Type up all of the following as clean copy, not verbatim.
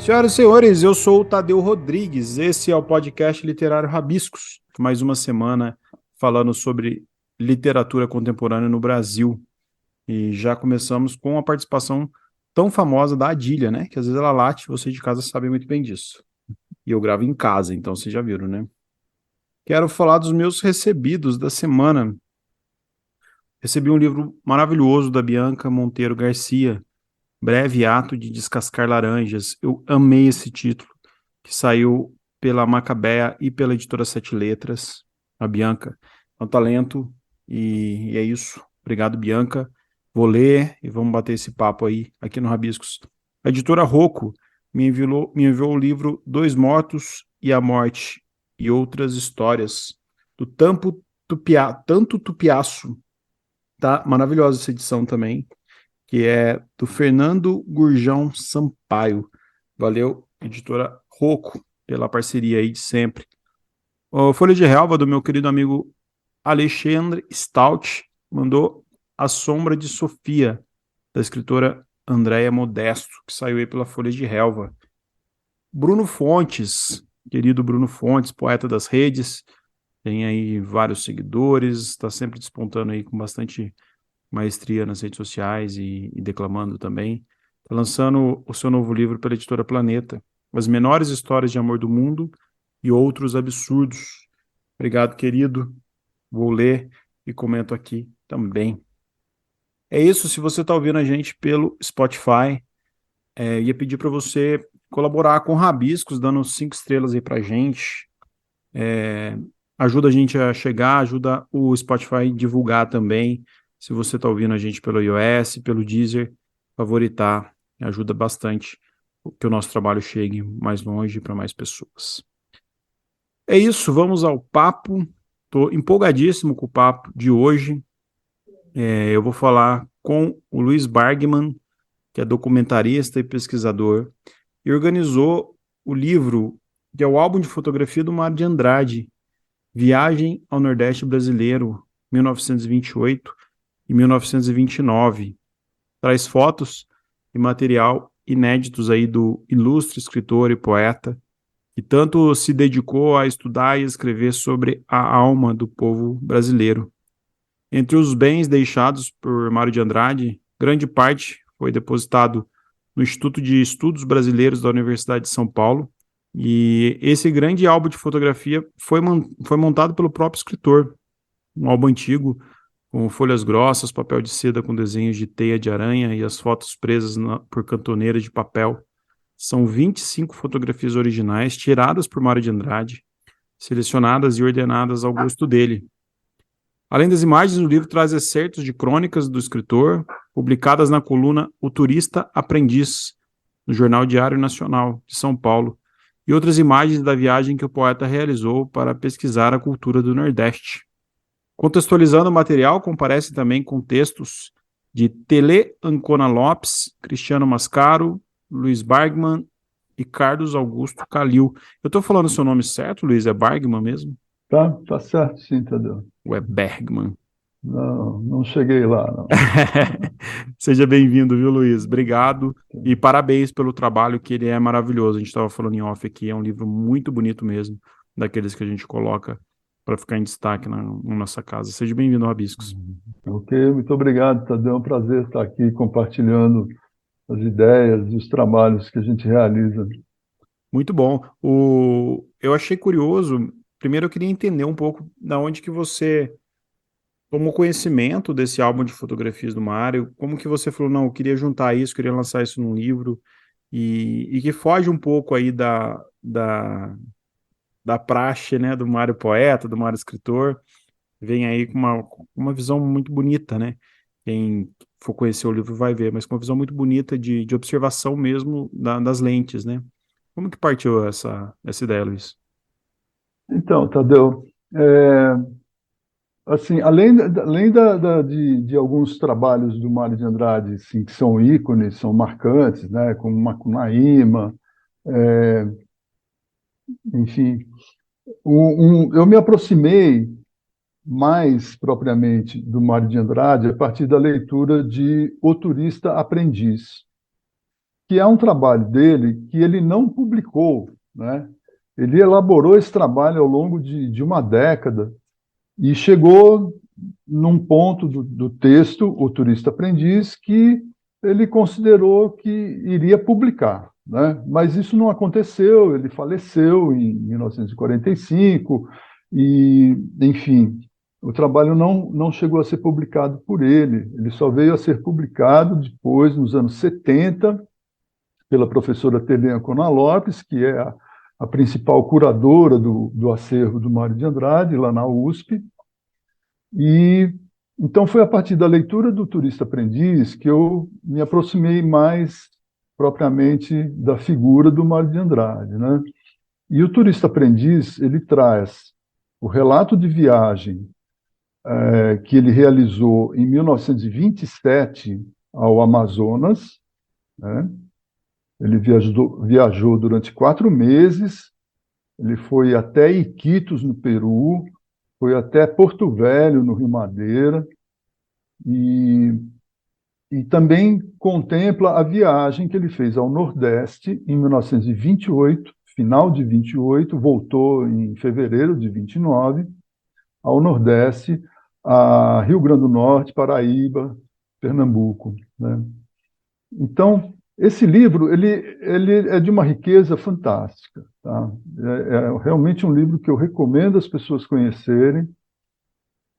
Senhoras e senhores, eu sou o Tadeu Rodrigues, esse é o podcast Literário Rabiscos, mais uma semana falando sobre literatura contemporânea no Brasil. E já começamos com a participação tão famosa da Adília, né? Que às vezes ela late, vocês de casa sabem muito bem disso. E eu gravo em casa, então vocês já viram, né? Quero falar dos meus recebidos da semana. Recebi um livro maravilhoso da Bianca Monteiro Garcia, Breve Ato de Descascar Laranjas. Eu amei esse título, que saiu pela Macabea e pela editora Sete Letras. A Bianca é um talento e é isso. Obrigado, Bianca. Vou ler e vamos bater esse papo aí aqui no Rabiscos. A editora Rocco me enviou o livro Dois Mortos e a Morte e Outras Histórias, do Tanto Tupiaço. Tá maravilhosa essa edição também, que é do Fernando Gurjão Sampaio. Valeu, editora Rocco, pela parceria aí de sempre. O Folha de Relva, do meu querido amigo Alexandre Stout, mandou A Sombra de Sofia, da escritora Andréia Modesto, que saiu aí pela Folha de Relva. Bruno Fontes, querido Bruno Fontes, poeta das redes, tem aí vários seguidores, está sempre despontando aí com bastante maestria nas redes sociais e declamando também. Está lançando o seu novo livro pela editora Planeta, As Menores Histórias de Amor do Mundo e Outros Absurdos. Obrigado, querido. Vou ler e comento aqui também. É isso, se você está ouvindo a gente pelo Spotify, ia pedir para você colaborar com Rabiscos, dando 5 estrelas aí para a gente. Ajuda a gente a chegar, ajuda o Spotify a divulgar também. Se você está ouvindo a gente pelo iOS, pelo Deezer, favoritar, ajuda bastante que o nosso trabalho chegue mais longe para mais pessoas. É isso, vamos ao papo. Estou empolgadíssimo com o papo de hoje. Eu vou falar com o Luiz Bargman, que é documentarista e pesquisador, e organizou o livro, que é o álbum de fotografia do Mário de Andrade, Viagem ao Nordeste Brasileiro, 1928 e 1929. Traz fotos e material inéditos aí do ilustre escritor e poeta, que tanto se dedicou a estudar e escrever sobre a alma do povo brasileiro. Entre os bens deixados por Mário de Andrade, grande parte foi depositado no Instituto de Estudos Brasileiros da Universidade de São Paulo, e esse grande álbum de fotografia foi montado pelo próprio escritor, um álbum antigo, com folhas grossas, papel de seda com desenhos de teia de aranha e as fotos presas por cantoneiras de papel. São 25 fotografias originais tiradas por Mário de Andrade, selecionadas e ordenadas ao gosto dele. Além das imagens, o livro traz excertos de crônicas do escritor, publicadas na coluna O Turista Aprendiz, no Jornal Diário Nacional de São Paulo, e outras imagens da viagem que o poeta realizou para pesquisar a cultura do Nordeste. Contextualizando o material, comparece também com textos de Tele Ancona Lopes, Cristiano Mascaro, Luiz Bargman e Carlos Augusto Calil. Eu estou falando o seu nome certo, Luiz? É Bargman mesmo? Tá certo, sim, Tadeu. Ou é Bergman? Não cheguei lá, não. Seja bem-vindo, viu, Luiz? Obrigado e parabéns pelo trabalho, que ele é maravilhoso. A gente estava falando em off aqui, é um livro muito bonito mesmo, daqueles que a gente coloca para ficar em destaque na nossa casa. Seja bem-vindo ao Rabiscos. Ok, muito obrigado, Tadeu. É um prazer estar aqui compartilhando as ideias e os trabalhos que a gente realiza. Muito bom. Eu achei curioso. Primeiro, eu queria entender um pouco da onde que você tomou conhecimento desse álbum de fotografias do Mário. Como que você falou, não, eu queria juntar isso, queria lançar isso num livro, e que foge um pouco aí da praxe, né, do Mário poeta, do Mário escritor. Vem aí com uma visão muito bonita, né? Quem for conhecer o livro vai ver, mas com uma visão muito bonita de observação mesmo das lentes, né? Como que partiu essa ideia, Luiz? Então, Tadeu, assim, além de alguns trabalhos do Mário de Andrade, assim, que são ícones, são marcantes, né, como Macunaíma, é, enfim, eu me aproximei mais propriamente do Mário de Andrade a partir da leitura de O Turista Aprendiz. que é um trabalho dele que ele não publicou, né? Ele elaborou esse trabalho ao longo de uma década e chegou num ponto do texto, O Turista Aprendiz, que ele considerou que iria publicar, né? Mas isso não aconteceu, ele faleceu em 1945 e, enfim, o trabalho não chegou a ser publicado por ele só veio a ser publicado depois, nos anos 70, pela professora Telêmaco Cona Lopes, que é a principal curadora do acervo do Mário de Andrade, lá na USP. E então foi a partir da leitura do Turista Aprendiz que eu me aproximei mais propriamente da figura do Mário de Andrade, né? E o Turista Aprendiz, ele traz o relato de viagem que ele realizou em 1927 ao Amazonas, né? Ele viajou durante 4 meses, ele foi até Iquitos, no Peru, foi até Porto Velho, no Rio Madeira, e, e também contempla a viagem que ele fez ao Nordeste em 1928, final de 28, voltou em fevereiro de 29, ao Nordeste, a Rio Grande do Norte, Paraíba, Pernambuco, né? Então, esse livro ele é de uma riqueza fantástica, tá? É realmente um livro que eu recomendo as pessoas conhecerem.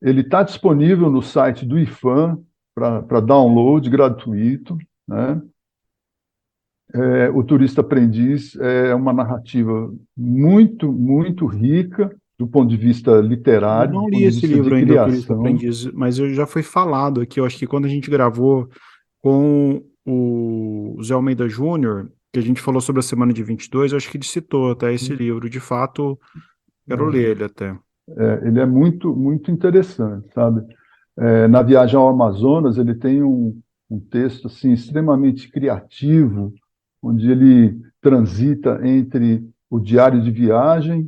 Ele está disponível no site do IFAM para download gratuito, né? O Turista Aprendiz é uma narrativa muito, muito rica do ponto de vista Eu literário, do não li ponto de esse vista de livro ainda, O Turista criação. Aprendiz, mas eu já foi falado aqui, eu acho que quando a gente gravou com o Zé Almeida Júnior, que a gente falou sobre a semana de 22, eu acho que ele citou até esse livro. De fato, quero ler ele até. Ele é muito, muito interessante, sabe? Na Viagem ao Amazonas, ele tem um texto assim, extremamente criativo, onde ele transita entre o diário de viagem,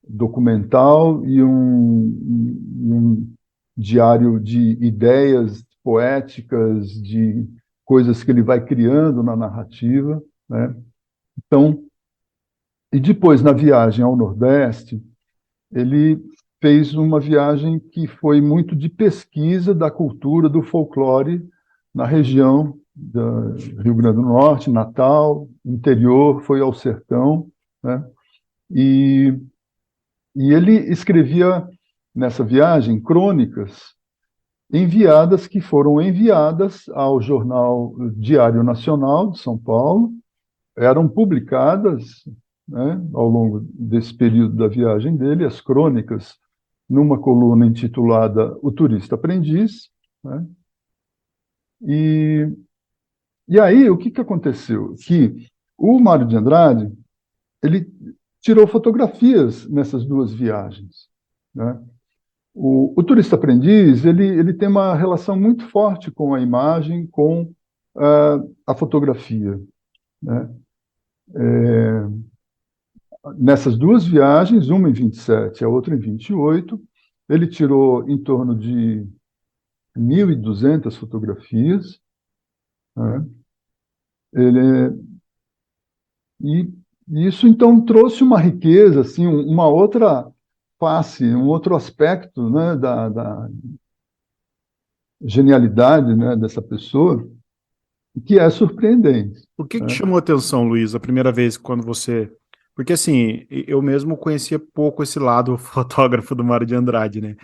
documental, e um diário de ideias poéticas, de coisas que ele vai criando na narrativa, né? Então, e depois, na viagem ao Nordeste, ele fez uma viagem que foi muito de pesquisa da cultura, do folclore na região do Rio Grande do Norte, Natal, interior, foi ao sertão, né? E, e ele escrevia nessa viagem crônicas enviadas que foram enviadas ao jornal Diário Nacional de São Paulo, eram publicadas, né, ao longo desse período da viagem dele, as crônicas, numa coluna intitulada O Turista Aprendiz, né? E, e aí, o que aconteceu? Que o Mário de Andrade, ele tirou fotografias nessas duas viagens, né? O Turista Aprendiz, ele tem uma relação muito forte com a imagem, com a fotografia, né? Nessas duas viagens, uma em 27 e a outra em 28, ele tirou em torno de 1.200 fotografias, né? Ele, e isso, então, trouxe uma riqueza, assim, uma outra face, um outro aspecto, né, da genialidade, né, dessa pessoa, que é surpreendente, Por que que né? chamou a atenção, Luiz, a primeira vez quando você... Porque assim, eu mesmo conhecia pouco esse lado fotógrafo do Mário de Andrade, né?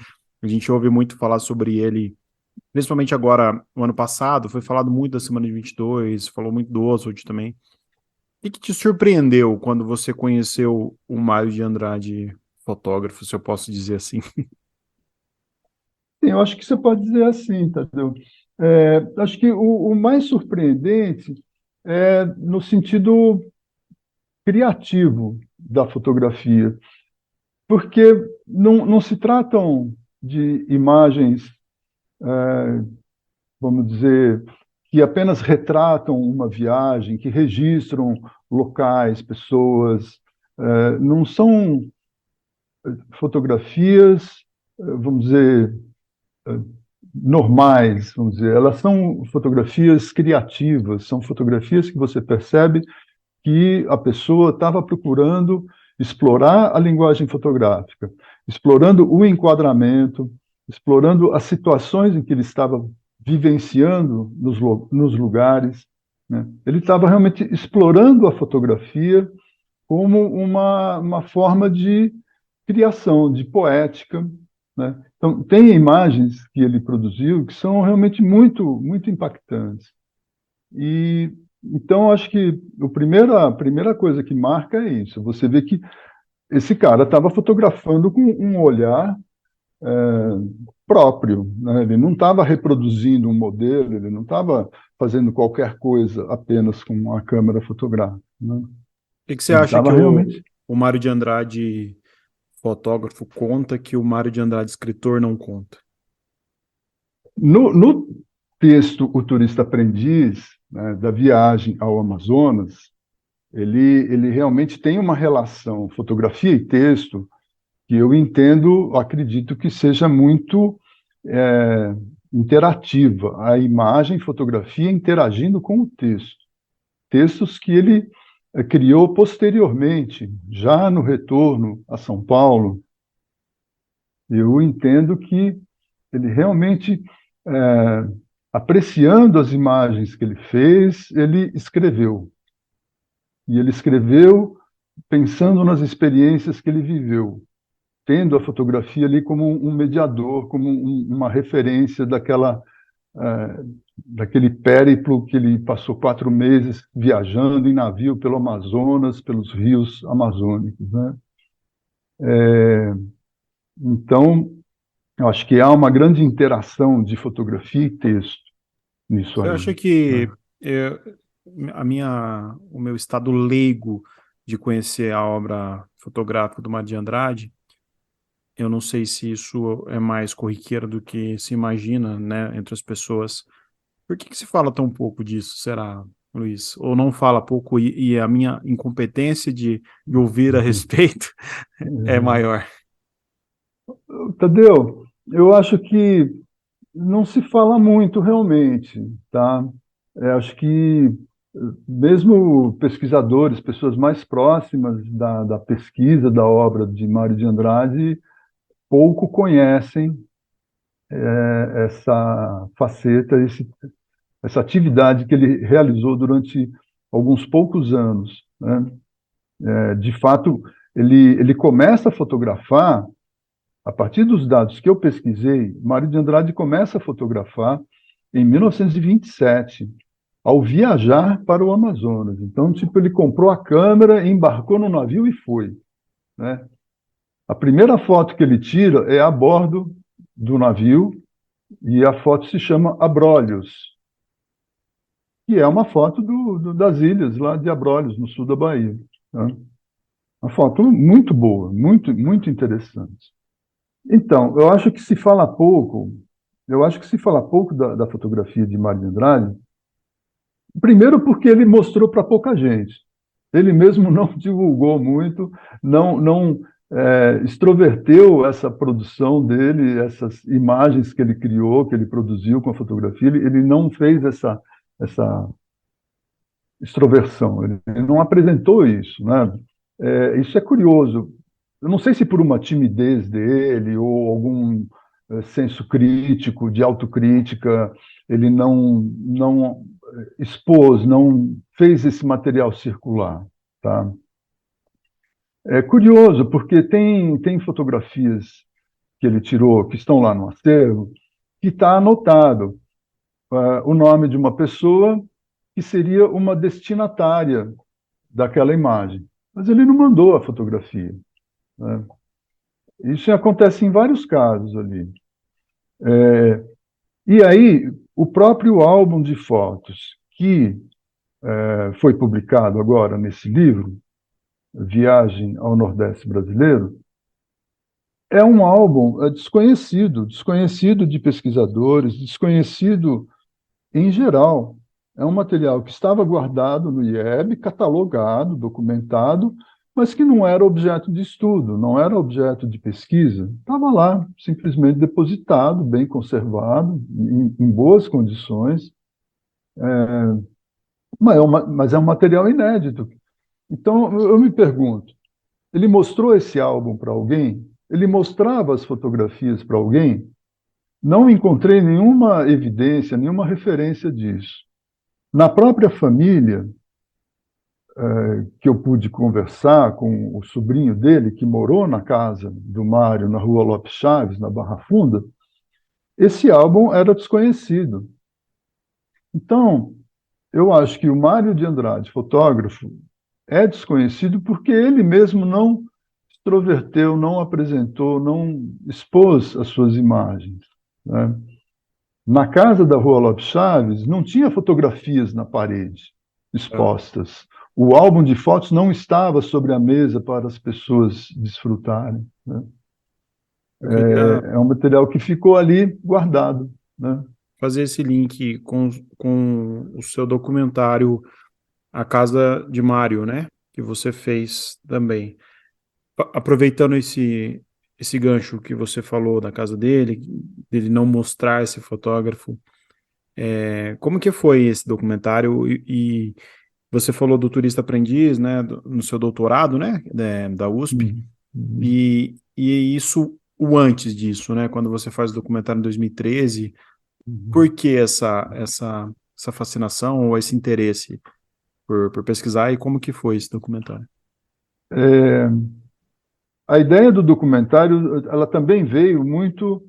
A gente ouve muito falar sobre ele, principalmente agora, no ano passado, foi falado muito da semana de 22, falou muito do Oswald também. O que te surpreendeu quando você conheceu o Mário de Andrade, fotógrafo, se eu posso dizer assim? Sim, eu acho que você pode dizer assim, entendeu? Acho que o mais surpreendente é no sentido criativo da fotografia, porque não se tratam de imagens, vamos dizer, que apenas retratam uma viagem, que registram locais, pessoas, não são fotografias, vamos dizer, normais, vamos dizer, elas são fotografias criativas, são fotografias que você percebe que a pessoa estava procurando explorar a linguagem fotográfica, explorando o enquadramento, explorando as situações em que ele estava vivenciando nos lugares, né? Ele estava realmente explorando a fotografia como uma forma de criação, de poética, né? Então, tem imagens que ele produziu que são realmente muito, muito impactantes. E então, acho que a primeira coisa que marca é isso. Você vê que esse cara estava fotografando com um olhar próprio, né? Ele não estava reproduzindo um modelo, ele não estava fazendo qualquer coisa apenas com uma câmera fotográfica, né? Que você Ele acha que estava realmente... o Mário de Andrade, fotógrafo, conta que o Mário de Andrade, escritor, não conta? No texto O Turista Aprendiz, né, da viagem ao Amazonas, ele realmente tem uma relação fotografia e texto que eu entendo, acredito que seja muito é, interativa. A imagem, fotografia interagindo com o texto. Textos que ele criou posteriormente, já no retorno a São Paulo. Eu entendo que ele realmente, apreciando as imagens que ele fez, ele escreveu. E ele escreveu pensando nas experiências que ele viveu, tendo a fotografia ali como um mediador, como uma referência daquele périplo que ele passou 4 meses viajando em navio pelo Amazonas, pelos rios amazônicos, né? Então, eu acho que há uma grande interação de fotografia e texto nisso Você aí, acha né? que é, o meu estado leigo de conhecer a obra fotográfica do Mário de Andrade, eu não sei se isso é mais corriqueiro do que se imagina, né, entre as pessoas. Por que se fala tão pouco disso, será, Luiz? Ou não fala pouco e a minha incompetência de ouvir a respeito é maior? Tadeu, eu acho que não se fala muito realmente, tá? Acho que mesmo pesquisadores, pessoas mais próximas da pesquisa da obra de Mário de Andrade, pouco conhecem essa faceta, essa atividade que ele realizou durante alguns poucos anos, né? De fato, ele começa a fotografar, a partir dos dados que eu pesquisei, Mário de Andrade começa a fotografar em 1927, ao viajar para o Amazonas. Então, tipo, ele comprou a câmera, embarcou no navio e foi, né? A primeira foto que ele tira é a bordo do navio, e a foto se chama Abrolhos, que é uma foto das ilhas lá de Abrolhos, no sul da Bahia, né? Uma foto muito boa, muito, muito interessante. Então, eu acho que se fala pouco da fotografia de Mário de Andrade, primeiro porque ele mostrou para pouca gente. Ele mesmo não divulgou muito, não extroverteu essa produção dele, essas imagens que ele criou, que ele produziu com a fotografia, ele não fez essa extroversão, ele não apresentou isso, né? Isso é curioso. Eu não sei se por uma timidez dele ou algum senso crítico, de autocrítica, ele não expôs, não fez esse material circular, tá? É curioso, porque tem fotografias que ele tirou, que estão lá no acervo, que está anotado o nome de uma pessoa que seria uma destinatária daquela imagem. Mas ele não mandou a fotografia, né? Isso acontece em vários casos ali. E aí, o próprio álbum de fotos que foi publicado agora nesse livro, Viagem ao Nordeste Brasileiro, é um álbum desconhecido de pesquisadores, desconhecido em geral. É um material que estava guardado no IEB, catalogado, documentado, mas que não era objeto de estudo, não era objeto de pesquisa. Estava lá, simplesmente depositado, bem conservado, em boas condições, mas é um material inédito. Então, eu me pergunto, ele mostrou esse álbum para alguém? Ele mostrava as fotografias para alguém? Não encontrei nenhuma evidência, nenhuma referência disso. Na própria família, que eu pude conversar com o sobrinho dele, que morou na casa do Mário, na Rua Lopes Chaves, na Barra Funda, esse álbum era desconhecido. Então, eu acho que o Mário de Andrade, fotógrafo, é desconhecido porque ele mesmo não extroverteu, não apresentou, não expôs as suas imagens, né? Na casa da Rua Lopes Chaves, não tinha fotografias na parede Ah, expostas. O álbum de fotos não estava sobre a mesa para as pessoas desfrutarem, né? eu queria É um material que ficou ali guardado, né? fazer esse link com o seu documentário A Casa de Mário, né? Que você fez também. Aproveitando esse gancho que você falou da casa dele, dele não mostrar esse fotógrafo, como que foi esse documentário? E você falou do turista aprendiz, né? No seu doutorado, né? Da USP. Uhum. Uhum. E isso, o antes disso, né? Quando você faz o documentário em 2013, Uhum. por que essa fascinação ou esse interesse por pesquisar e como que foi esse documentário? É, a ideia do documentário, ela também veio muito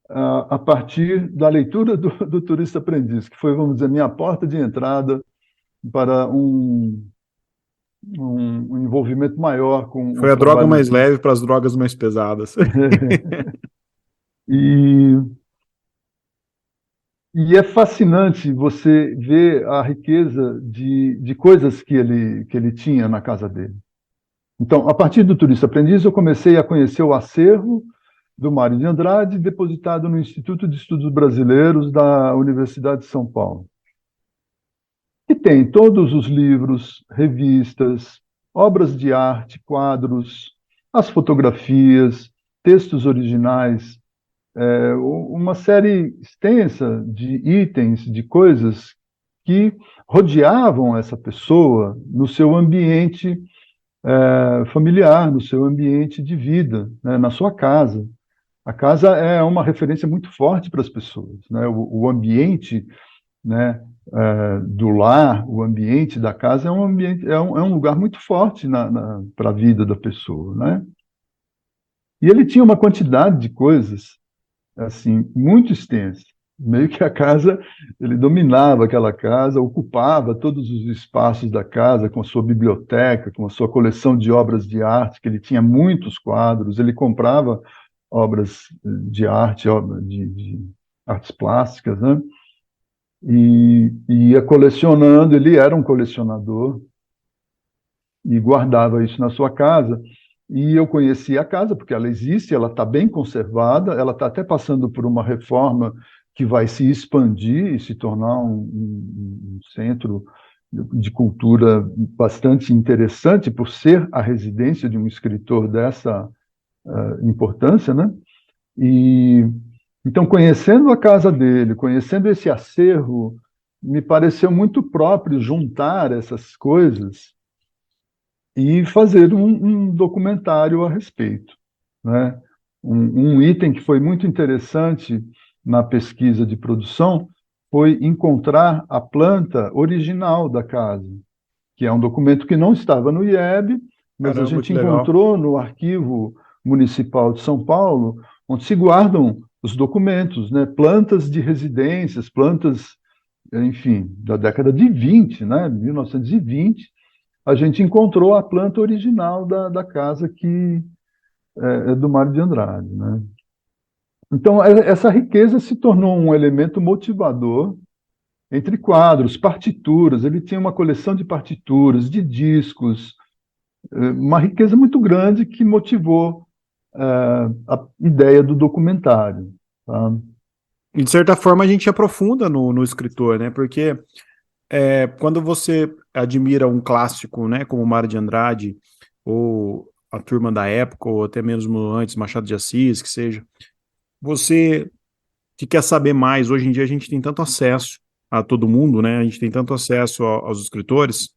a partir da leitura do Turista Aprendiz, que foi, vamos dizer, minha porta de entrada para um envolvimento maior com o Foi a droga trabalho mais de... leve para as drogas mais pesadas. E, e é fascinante você ver a riqueza de coisas que ele tinha na casa dele. Então, a partir do Turista Aprendiz, eu comecei a conhecer o acervo do Mário de Andrade, depositado no Instituto de Estudos Brasileiros da Universidade de São Paulo, que tem todos os livros, revistas, obras de arte, quadros, as fotografias, textos originais, uma série extensa de itens, de coisas que rodeavam essa pessoa no seu ambiente familiar, no seu ambiente de vida, né, na sua casa. A casa é uma referência muito forte para as pessoas, né? O ambiente, né, do lar, o ambiente da casa é um ambiente, é um lugar muito forte para a vida da pessoa, né? E ele tinha uma quantidade de coisas assim muito extensa. Meio que a casa, ele dominava aquela casa, ocupava todos os espaços da casa com a sua biblioteca, com a sua coleção de obras de arte, que ele tinha muitos quadros, ele comprava obras de arte, de artes plásticas, né? E ia colecionando, ele era um colecionador e guardava isso na sua casa. E eu conheci a casa, porque ela existe, ela está bem conservada, ela está até passando por uma reforma que vai se expandir e se tornar um centro de cultura bastante interessante, por ser a residência de um escritor dessa importância, né? E então, conhecendo a casa dele, conhecendo esse acervo, me pareceu muito próprio juntar essas coisas e fazer um documentário a respeito, né? Um item que foi muito interessante na pesquisa de produção foi encontrar a planta original da casa, que é um documento que não estava no IEB, mas a Caramba, gente que legal. encontrou no Arquivo Municipal de São Paulo, onde se guardam os documentos, né? Plantas de residências, plantas, enfim, da década de 20, né? 1920, a gente encontrou a planta original da casa que é do Mário de Andrade, né? Então, essa riqueza se tornou um elemento motivador entre quadros, partituras. Ele tinha uma coleção de partituras, de discos, uma riqueza muito grande que motivou a ideia do documentário, tá? E de certa forma a gente aprofunda no escritor, né? Porque quando você admira um clássico, né, como Mário de Andrade, ou a turma da época, ou até mesmo antes, Machado de Assis, que seja, você que quer saber mais, hoje em dia a gente tem tanto acesso a todo mundo, né? A gente tem tanto acesso aos escritores,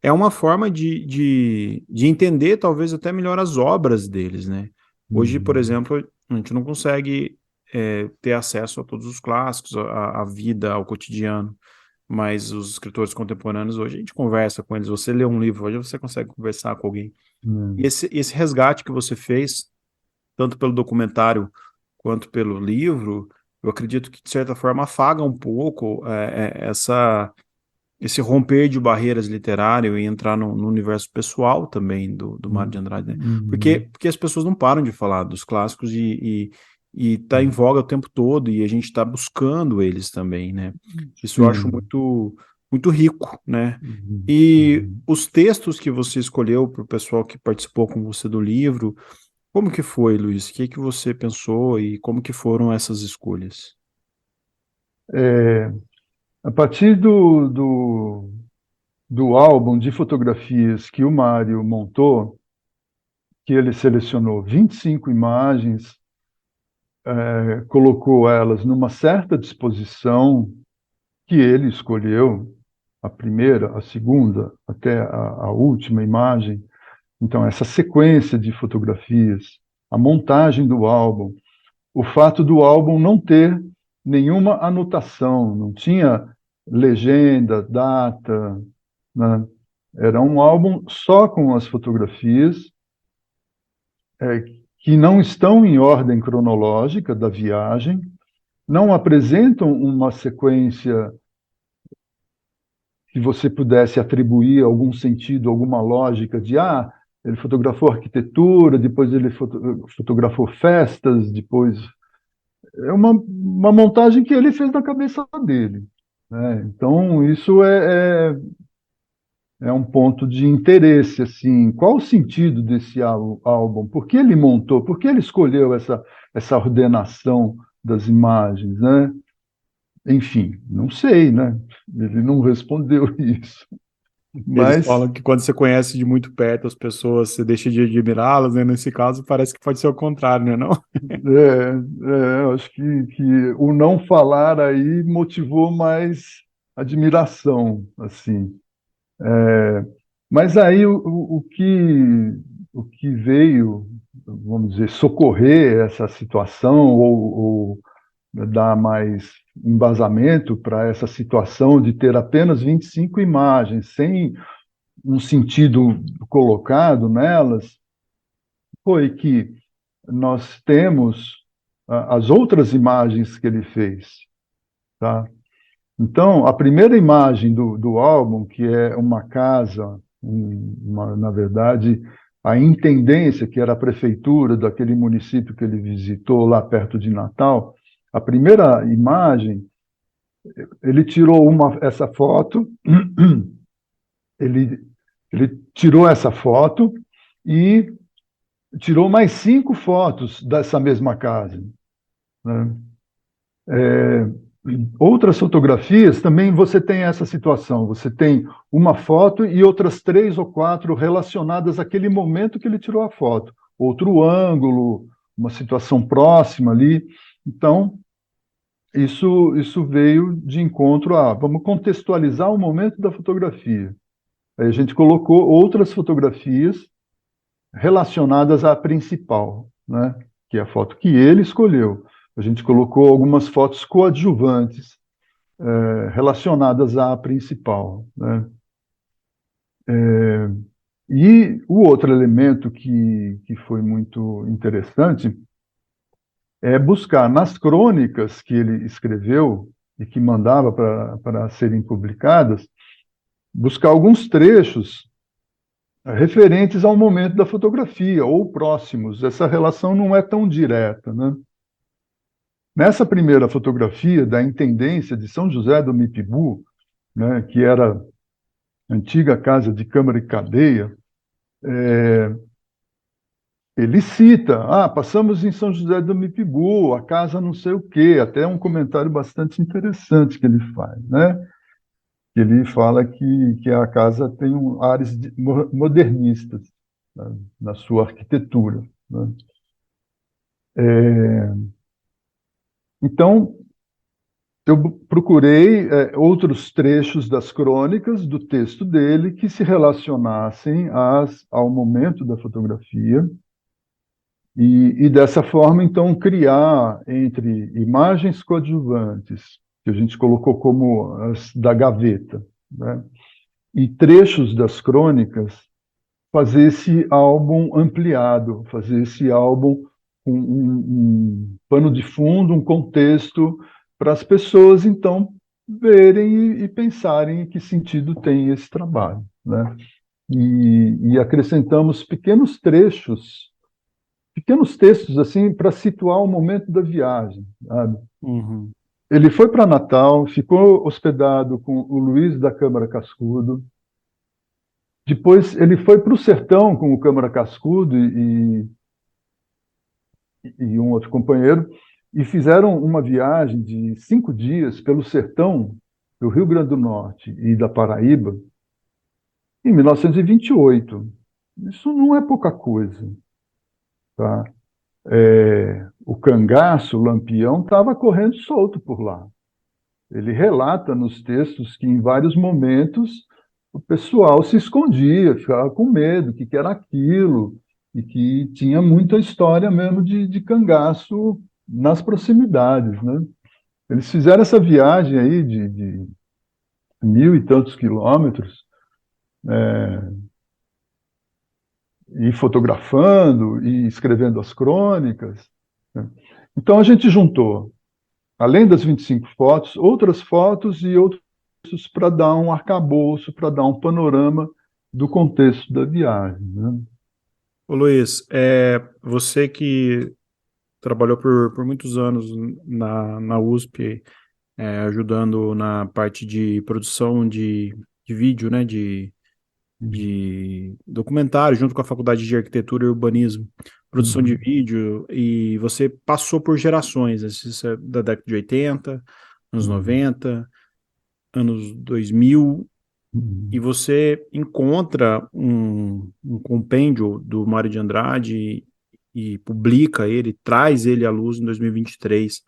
é uma forma de entender talvez até melhor as obras deles, né? Hoje, por Uhum. exemplo, a gente não consegue ter acesso a todos os clássicos, à vida, ao cotidiano, mas os escritores contemporâneos hoje a gente conversa com eles. Você lê um livro hoje, você consegue conversar com alguém. E esse resgate que você fez, tanto pelo documentário quanto pelo livro, eu acredito que, de certa forma, afaga um pouco esse romper de barreiras literárias e entrar no universo pessoal também do Mário de Andrade, né? Uhum. Porque as pessoas não param de falar dos clássicos e tá em voga o tempo todo e a gente está buscando eles também, né? Isso eu acho Sim. muito, muito rico, né? Uhum. E Uhum. os textos que você escolheu para o pessoal que participou com você do livro, como que foi, Luiz? O que que você pensou e como que foram essas escolhas? É, a partir do álbum de fotografias que o Mário montou, que ele selecionou 25 imagens, colocou elas numa certa disposição que ele escolheu, a primeira, a segunda, até a última imagem. Então, essa sequência de fotografias, a montagem do álbum, o fato do álbum não ter nenhuma anotação, não tinha legenda, data, né? Era um álbum só com as fotografias, é, que não estão em ordem cronológica da viagem, não apresentam uma sequência que você pudesse atribuir algum sentido, alguma lógica de, ele fotografou arquitetura, depois ele fotografou festas, depois... É uma montagem que ele fez na cabeça dele, né? Então, isso é um ponto de interesse, assim, qual o sentido desse álbum? Por que ele montou? Por que ele escolheu essa ordenação das imagens, né? Enfim, não sei, né? Ele não respondeu isso. Eles Mas, falam que quando você conhece de muito perto as pessoas, você deixa de admirá-las, né? Nesse caso, parece que pode ser o contrário, né, não? eu acho que o não falar aí motivou mais admiração, assim. Mas aí o que veio, vamos dizer, socorrer essa situação ou dar mais embasamento para essa situação de ter apenas 25 imagens, sem um sentido colocado nelas, foi que nós temos as outras imagens que ele fez, tá? Então, a primeira imagem do álbum, que é uma casa, na verdade, a intendência, que era a prefeitura daquele município que ele visitou lá perto de Natal, a primeira imagem, ele tirou essa foto, ele, ele tirou essa foto e tirou mais 5 fotos dessa mesma casa, né? É, outras fotografias também você tem essa situação. Você tem uma foto e outras 3 ou 4 relacionadas àquele momento que ele tirou a foto. Outro ângulo, uma situação próxima ali. Então, isso veio de encontro a, vamos contextualizar o momento da fotografia. Aí a gente colocou outras fotografias relacionadas à principal, né? Que é a foto que ele escolheu. A gente colocou algumas fotos coadjuvantes, relacionadas à principal, né? E o outro elemento que foi muito interessante é buscar nas crônicas que ele escreveu e que mandava para serem publicadas, buscar alguns trechos referentes ao momento da fotografia ou próximos. Essa relação não é tão direta, né? Nessa primeira fotografia da intendência de São José do Mipibu, né, que era antiga casa de Câmara e Cadeia, ele cita, passamos em São José do Mipibu, a casa não sei o quê, até um comentário bastante interessante que ele faz, né? Ele fala que a casa tem ares modernistas. né, na sua arquitetura, né? É, então, eu procurei outros trechos das crônicas do texto dele que se relacionassem ao momento da fotografia e dessa forma, então, criar entre imagens coadjuvantes, que a gente colocou como as da gaveta, né, e trechos das crônicas, fazer esse álbum ampliado, fazer esse álbum com um pano de fundo, um contexto para as pessoas, então, verem e pensarem em que sentido tem esse trabalho, né? E acrescentamos pequenos textos assim para situar o momento da viagem, sabe? Uhum. Ele foi para Natal, ficou hospedado com o Luiz da Câmara Cascudo. Depois ele foi para o sertão com o Câmara Cascudo e um outro companheiro, e fizeram uma viagem de 5 dias pelo sertão do Rio Grande do Norte e da Paraíba em 1928. Isso não é pouca coisa, tá? O cangaço, o lampião, estava correndo solto por lá. Ele relata nos textos que em vários momentos o pessoal se escondia, ficava com medo, o que era aquilo, e que tinha muita história mesmo de cangaço nas proximidades, né? Eles fizeram essa viagem aí de 1.000 e tantos quilômetros, e fotografando e escrevendo as crônicas, né? Então a gente juntou, além das 25 fotos, outras fotos e outros para dar um arcabouço, para dar um panorama do contexto da viagem, né? Ô Luiz, você que trabalhou por muitos anos na USP, ajudando na parte de produção de vídeo, né, de documentário, junto com a Faculdade de Arquitetura e Urbanismo, produção de Uhum, vídeo, e você passou por gerações, né, isso é da década de 80, anos uhum, 90, anos 2000, e uhum, você encontra um compêndio do Mário de Andrade e publica ele, traz ele à luz em 2023.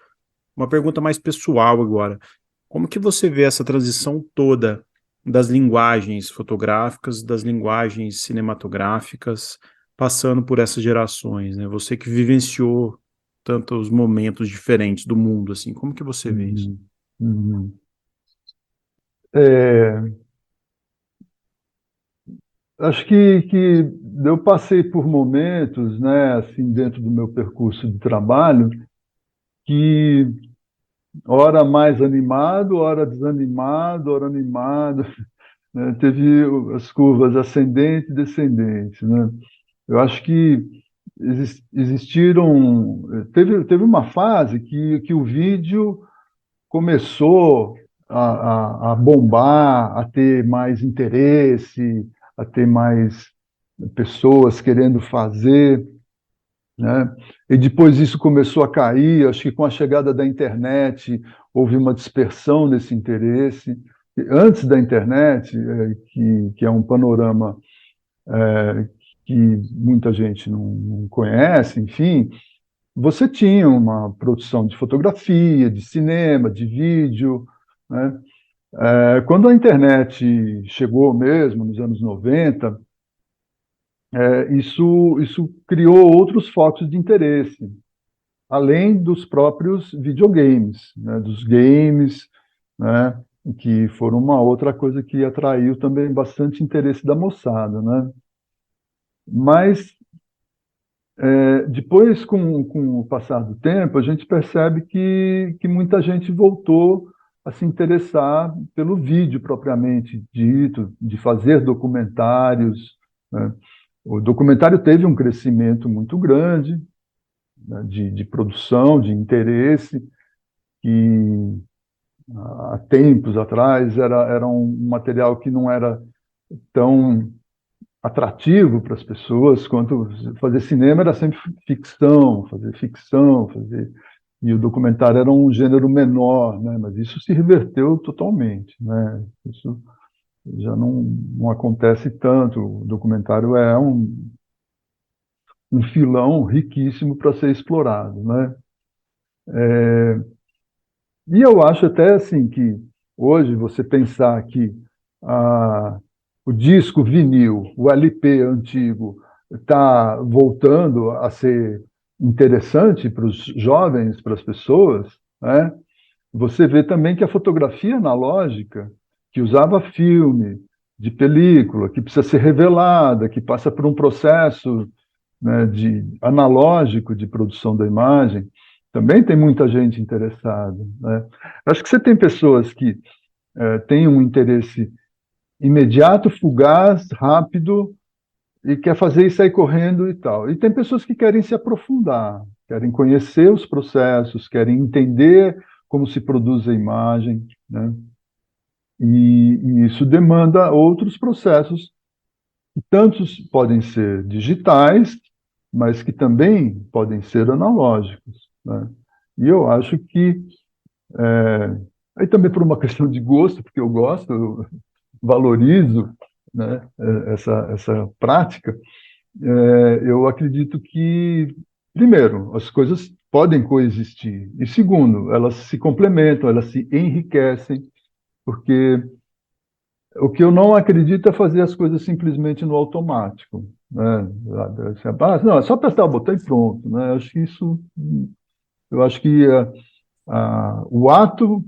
Uma pergunta mais pessoal agora. Como que você vê essa transição toda das linguagens fotográficas, das linguagens cinematográficas, passando por essas gerações, né? Você que vivenciou tantos momentos diferentes do mundo, assim, como que você vê isso? uhum, uhum. É, acho que eu passei por momentos, né, assim, dentro do meu percurso de trabalho, que ora mais animado, ora desanimado, ora animado, né? Teve as curvas ascendente e descendente, né? Eu acho que existiram, teve uma fase que o vídeo começou a bombar, a ter mais interesse, a ter mais pessoas querendo fazer, né? E depois isso começou a cair. Acho que com a chegada da internet houve uma dispersão desse interesse. Antes da internet, que é um panorama que muita gente não conhece, enfim, você tinha uma produção de fotografia, de cinema, de vídeo, né? Quando a internet chegou mesmo, nos anos 90, isso criou outros focos de interesse, além dos próprios videogames, né? Dos games, né? Que foram uma outra coisa que atraiu também bastante interesse da moçada, né? Mas depois, com o passar do tempo, a gente percebe que muita gente voltou a se interessar pelo vídeo propriamente dito, de fazer documentários, né? O documentário teve um crescimento muito grande, né, de produção, de interesse, que há tempos atrás era um material que não era tão atrativo para as pessoas, quanto fazer cinema era sempre ficção, fazer e o documentário era um gênero menor, né? Mas isso se reverteu totalmente, né? Isso já não acontece tanto. O documentário é um filão riquíssimo para ser explorado, né? E eu acho até assim que hoje você pensar que o disco vinil, o LP antigo, está voltando a ser interessante para os jovens, para as pessoas, né? Você vê também que a fotografia analógica, que usava filme, de película, que precisa ser revelada, que passa por um processo, né, analógico de produção da imagem, também tem muita gente interessada, né? Acho que você tem pessoas que têm um interesse imediato, fugaz, rápido, e quer fazer e sair correndo e tal. E tem pessoas que querem se aprofundar, querem conhecer os processos, querem entender como se produz a imagem, né? E isso demanda outros processos, que tantos podem ser digitais, mas que também podem ser analógicos, né? E eu acho que, aí também por uma questão de gosto, porque eu gosto, eu valorizo, né, essa prática, eu acredito que, primeiro, as coisas podem coexistir, e segundo, elas se complementam, elas se enriquecem, porque o que eu não acredito é fazer as coisas simplesmente no automático, né? Não, é só apertar o botão e pronto, né? Eu acho que o ato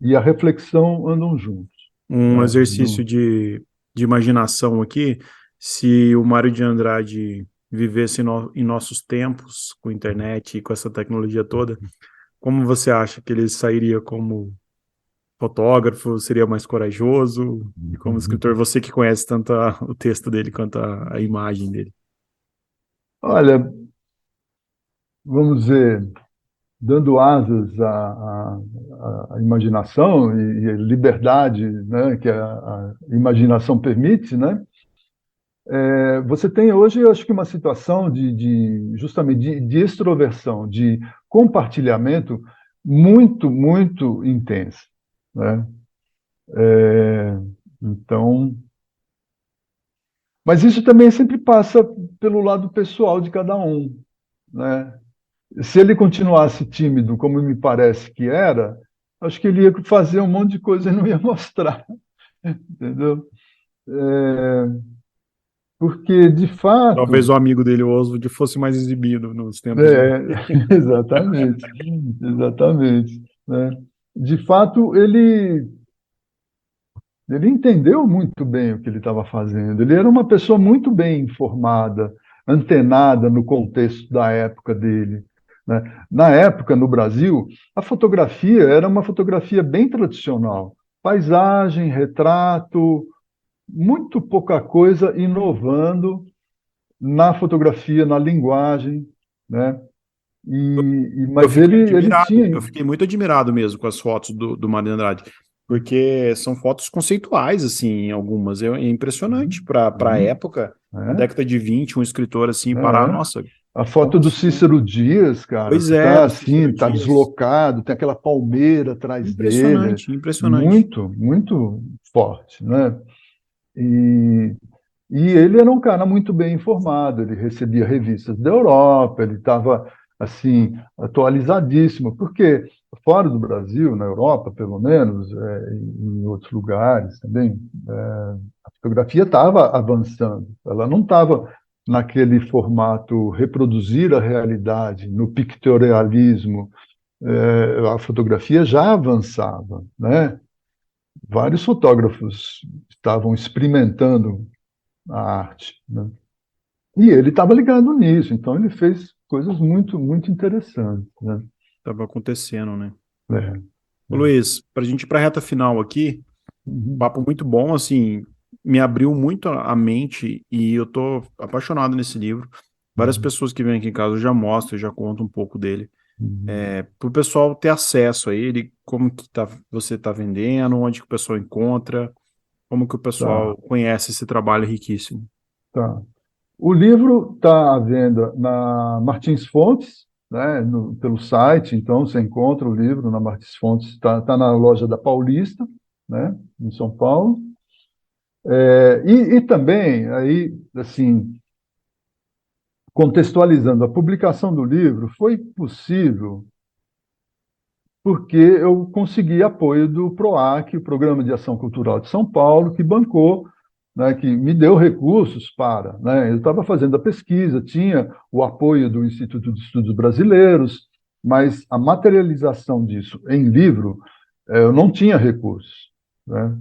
e a reflexão andam juntos, Um né? exercício de imaginação aqui, se o Mário de Andrade vivesse em nossos tempos, com internet e com essa tecnologia toda, como você acha que ele sairia como fotógrafo? Seria mais corajoso? E como escritor, você que conhece tanto o texto dele quanto a imagem dele. Olha, vamos dizer, dando asas à imaginação e à liberdade, né, que a imaginação permite, né? Você tem hoje, eu acho que uma situação justamente de extroversão, de compartilhamento muito, muito intensa, né? É, então, mas isso também sempre passa pelo lado pessoal de cada um, né? Se ele continuasse tímido, como me parece que era, acho que ele ia fazer um monte de coisa e não ia mostrar, entendeu? É, porque, de Talvez fato, o amigo dele, o Oswald, fosse mais exibido nos tempos de... é, exatamente, exatamente, né? De fato, ele entendeu muito bem o que ele estava fazendo. Ele era uma pessoa muito bem informada, antenada no contexto da época dele, né? Na época, no Brasil, a fotografia era uma fotografia bem tradicional. Paisagem, retrato, muito pouca coisa inovando na fotografia, na linguagem, né? Eu Mas fiquei ele admirado, tinha. eu fiquei muito admirado mesmo com as fotos do Mário de Andrade, porque são fotos conceituais, assim, algumas. É impressionante para a Uhum, época, na é, década de 20 um escritor assim, parar, é. nossa, A foto como do assim? Cícero Dias, cara, Pois que é, tá do Cícero assim, tá Dias. deslocado, tem aquela palmeira atrás dele, Impressionante, impressionante. muito, muito forte, né? E, e ele era um cara muito bem informado, ele recebia revistas da Europa, ele estava, assim, atualizadíssimo, porque fora do Brasil, na Europa, pelo menos, em outros lugares também, a fotografia estava avançando, ela não estava naquele formato reproduzir a realidade, no pictorialismo, a fotografia já avançava, né? Vários fotógrafos estavam experimentando a arte, né? E ele estava ligado nisso, então ele fez coisas muito, muito interessantes, né? Tava acontecendo, né? É, Ô, é. Luiz, para a gente ir para a reta final aqui, Uhum, papo muito bom, assim, me abriu muito a mente e eu tô apaixonado nesse livro. Várias uhum, pessoas que vêm aqui em casa eu já mostro, eu já conto um pouco dele. uhum. Para o pessoal ter acesso a ele, como que você está vendendo, onde que o pessoal encontra, como que o pessoal Tá, conhece esse trabalho riquíssimo. tá. O livro está à venda na Martins Fontes, né, pelo site, então você encontra o livro na Martins Fontes, está na loja da Paulista, né, em São Paulo. E também, aí, assim, contextualizando, a publicação do livro foi possível porque eu consegui apoio do PROAC, o Programa de Ação Cultural de São Paulo, que bancou, né, que me deu recursos para. Né, eu estava fazendo a pesquisa, tinha o apoio do Instituto de Estudos Brasileiros, mas a materialização disso em livro, eu não tinha recursos. Né.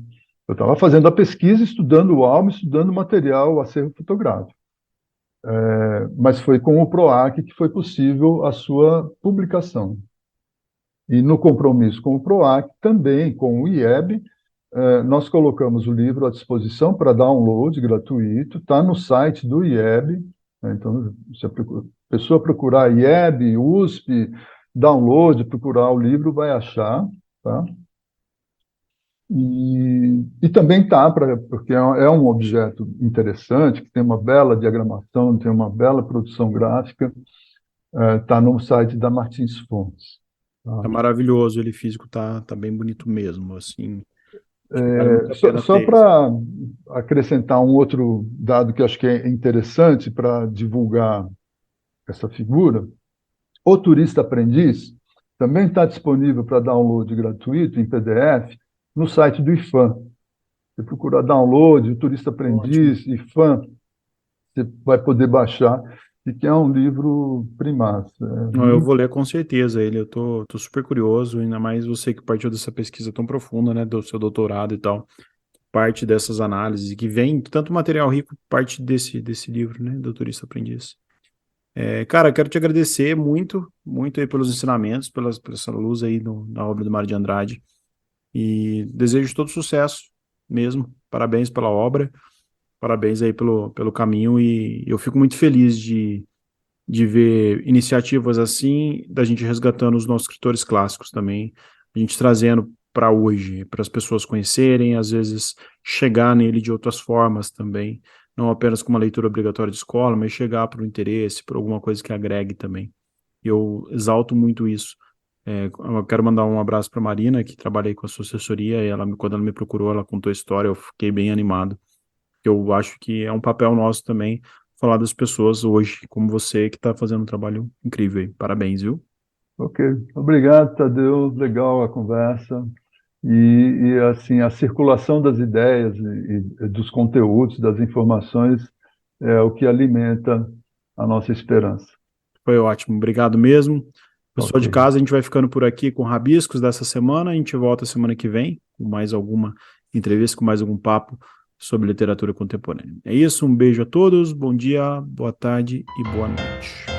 Eu estava fazendo a pesquisa, estudando o álbum, estudando o material, o acervo fotográfico. Mas foi com o PROAC que foi possível a sua publicação. E no compromisso com o PROAC, também com o IEB, nós colocamos o livro à disposição para download gratuito, está no site do IEB, né? Então, se a pessoa procurar IEB, USP, download, procurar o livro, vai achar, tá? E também está, porque é um objeto interessante, que tem uma bela diagramação, tem uma bela produção gráfica, está no site da Martins Fontes. Tá? Tá maravilhoso, ele físico tá bem bonito mesmo, assim, acho que vale muito a pena Só ter isso. para acrescentar um outro dado que acho que é interessante para divulgar essa figura, o Turista Aprendiz também está disponível para download gratuito em PDF no site do IFAM. Você procurar download, o Turista Ótimo. Aprendiz, IFAM, você vai poder baixar, e que é um livro primaço. Não, eu vou ler com certeza ele, eu tô super curioso, ainda mais você que partiu dessa pesquisa tão profunda, né, do seu doutorado e tal, parte dessas análises, e que vem tanto material rico, parte desse livro, né, do Turista Aprendiz. Cara, eu quero te agradecer muito, muito aí pelos ensinamentos, por essa luz aí na obra do Mário de Andrade, e desejo todo sucesso mesmo, parabéns pela obra, parabéns aí pelo caminho, e eu fico muito feliz de ver iniciativas assim, da gente resgatando os nossos escritores clássicos também, a gente trazendo para hoje, para as pessoas conhecerem, às vezes chegar nele de outras formas também, não apenas com uma leitura obrigatória de escola, mas chegar por um interesse, por alguma coisa que agregue também. Eu exalto muito isso. Eu quero mandar um abraço para a Marina, que trabalhei com a sua assessoria, e quando ela me procurou, ela contou a história, eu fiquei bem animado. Eu acho que é um papel nosso também falar das pessoas hoje, como você, que está fazendo um trabalho incrível aí. Parabéns, viu? Ok, obrigado, Tadeu. Legal a conversa. Assim, a circulação das ideias e dos conteúdos, das informações, é o que alimenta a nossa esperança. Foi ótimo, obrigado mesmo. Pessoal Ok, de casa, a gente vai ficando por aqui com Rabiscos dessa semana. A gente volta semana que vem com mais alguma entrevista, com mais algum papo sobre literatura contemporânea. É isso, um beijo a todos, bom dia, boa tarde e boa noite.